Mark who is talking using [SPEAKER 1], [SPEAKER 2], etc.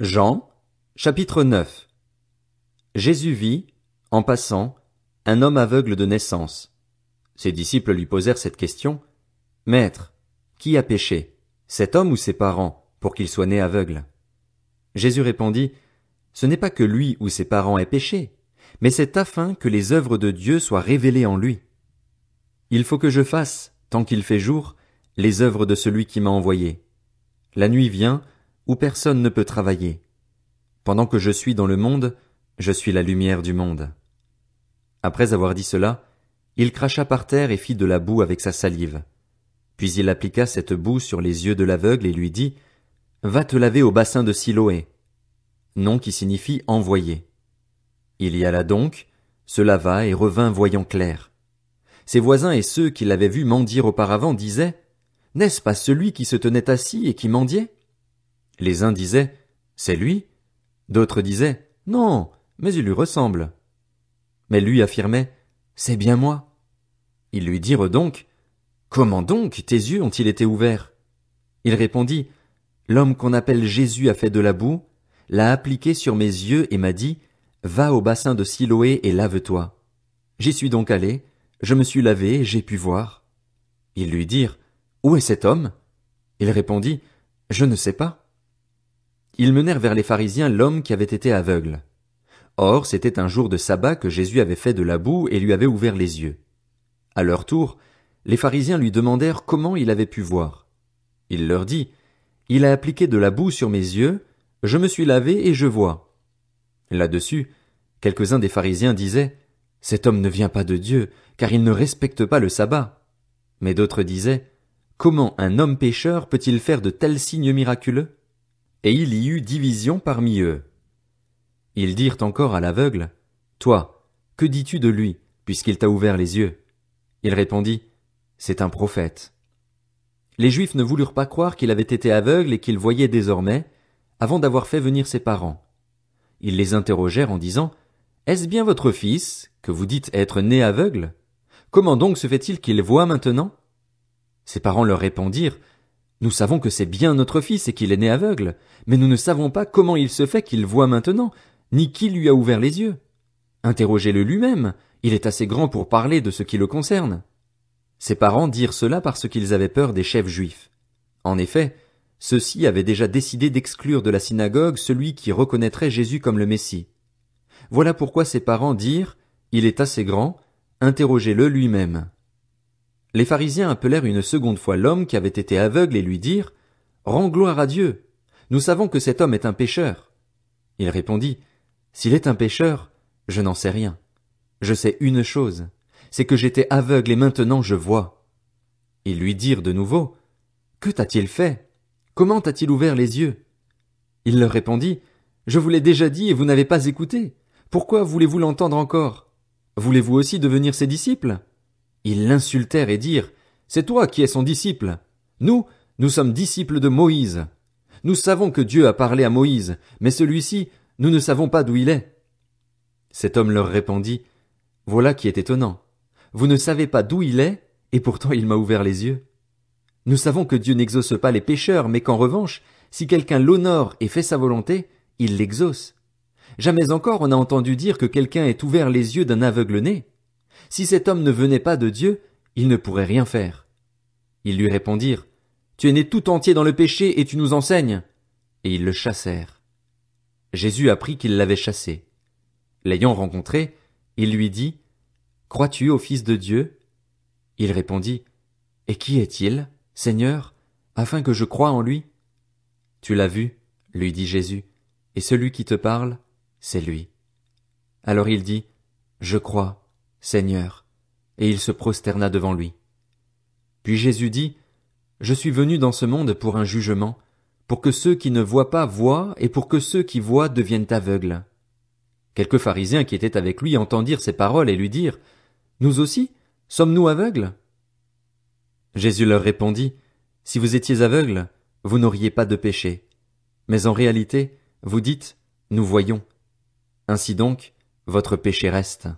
[SPEAKER 1] Jean, chapitre 9. Jésus vit, en passant, un homme aveugle de naissance. Ses disciples lui posèrent cette question. Maître, qui a péché, cet homme ou ses parents, pour qu'il soit né aveugle? Jésus répondit, Ce n'est pas que lui ou ses parents aient péché, mais c'est afin que les œuvres de Dieu soient révélées en lui. Il faut que je fasse, tant qu'il fait jour, les œuvres de celui qui m'a envoyé. La nuit vient, où personne ne peut travailler. Pendant que je suis dans le monde, je suis la lumière du monde. Après avoir dit cela, il cracha par terre et fit de la boue avec sa salive. Puis il appliqua cette boue sur les yeux de l'aveugle et lui dit, Va te laver au bassin de Siloé. Nom qui signifie envoyé. Il y alla donc, se lava et revint voyant clair. Ses voisins et ceux qui l'avaient vu mendier auparavant disaient, N'est-ce pas celui qui se tenait assis et qui mendiait? Les uns disaient, C'est lui. D'autres disaient, Non, mais il lui ressemble. Mais lui affirmait, C'est bien moi. Ils lui dirent donc, Comment donc tes yeux ont-ils été ouverts? Il répondit, L'homme qu'on appelle Jésus a fait de la boue, l'a appliqué sur mes yeux et m'a dit, Va au bassin de Siloé et lave-toi. J'y suis donc allé, je me suis lavé et j'ai pu voir. Ils lui dirent, Où est cet homme? Il répondit, Je ne sais pas. Ils menèrent vers les pharisiens l'homme qui avait été aveugle. Or, c'était un jour de sabbat que Jésus avait fait de la boue et lui avait ouvert les yeux. À leur tour, les pharisiens lui demandèrent comment il avait pu voir. Il leur dit, Il a appliqué de la boue sur mes yeux, je me suis lavé et je vois. Là-dessus, quelques-uns des pharisiens disaient, Cet homme ne vient pas de Dieu, car il ne respecte pas le sabbat. Mais d'autres disaient, Comment un homme pécheur peut-il faire de tels signes miraculeux? Et il y eut division parmi eux. Ils dirent encore à l'aveugle, Toi, que dis-tu de lui, puisqu'il t'a ouvert les yeux? Il répondit, C'est un prophète. Les Juifs ne voulurent pas croire qu'il avait été aveugle et qu'il voyait désormais, avant d'avoir fait venir ses parents. Ils les interrogèrent en disant, Est-ce bien votre fils, que vous dites être né aveugle? Comment donc se fait-il qu'il voit maintenant? Ses parents leur répondirent, Nous savons que c'est bien notre fils et qu'il est né aveugle, mais nous ne savons pas comment il se fait qu'il voit maintenant, ni qui lui a ouvert les yeux. Interrogez-le lui-même, il est assez grand pour parler de ce qui le concerne. Ses parents dirent cela parce qu'ils avaient peur des chefs juifs. En effet, ceux-ci avaient déjà décidé d'exclure de la synagogue celui qui reconnaîtrait Jésus comme le Messie. Voilà pourquoi ses parents dirent, Il est assez grand, interrogez-le lui-même. Les pharisiens appelèrent une seconde fois l'homme qui avait été aveugle et lui dirent, Rends gloire à Dieu. Nous savons que cet homme est un pécheur. Il répondit, S'il est un pécheur, je n'en sais rien. Je sais une chose, c'est que j'étais aveugle et maintenant je vois. Ils lui dirent de nouveau, Que t'a-t-il fait? Comment t'a-t-il ouvert les yeux? Il leur répondit, Je vous l'ai déjà dit et vous n'avez pas écouté. Pourquoi voulez-vous l'entendre encore? Voulez-vous aussi devenir ses disciples? Ils l'insultèrent et dirent, C'est toi qui es son disciple. Nous sommes disciples de Moïse. Nous savons que Dieu a parlé à Moïse, mais celui-ci, nous ne savons pas d'où il est. Cet homme leur répondit, Voilà qui est étonnant. Vous ne savez pas d'où il est, et pourtant il m'a ouvert les yeux. Nous savons que Dieu n'exauce pas les pécheurs, mais qu'en revanche, si quelqu'un l'honore et fait sa volonté, il l'exauce. Jamais encore on a entendu dire que quelqu'un ait ouvert les yeux d'un aveugle-né. Si cet homme ne venait pas de Dieu, il ne pourrait rien faire. Ils lui répondirent, Tu es né tout entier dans le péché et tu nous enseignes. Et ils le chassèrent. Jésus apprit qu'ils l'avaient chassé. L'ayant rencontré, il lui dit, Crois-tu au Fils de Dieu? Il répondit, Et qui est-il, Seigneur, afin que je croie en lui? Tu l'as vu, lui dit Jésus, et celui qui te parle, c'est lui. Alors il dit, Je crois, Seigneur, et il se prosterna devant lui. Puis Jésus dit, Je suis venu dans ce monde pour un jugement, pour que ceux qui ne voient pas voient, et pour que ceux qui voient deviennent aveugles. Quelques pharisiens qui étaient avec lui entendirent ces paroles et lui dirent, Nous aussi, sommes-nous aveugles? Jésus leur répondit, Si vous étiez aveugles, vous n'auriez pas de péché. Mais en réalité, vous dites, Nous voyons. Ainsi donc, votre péché reste.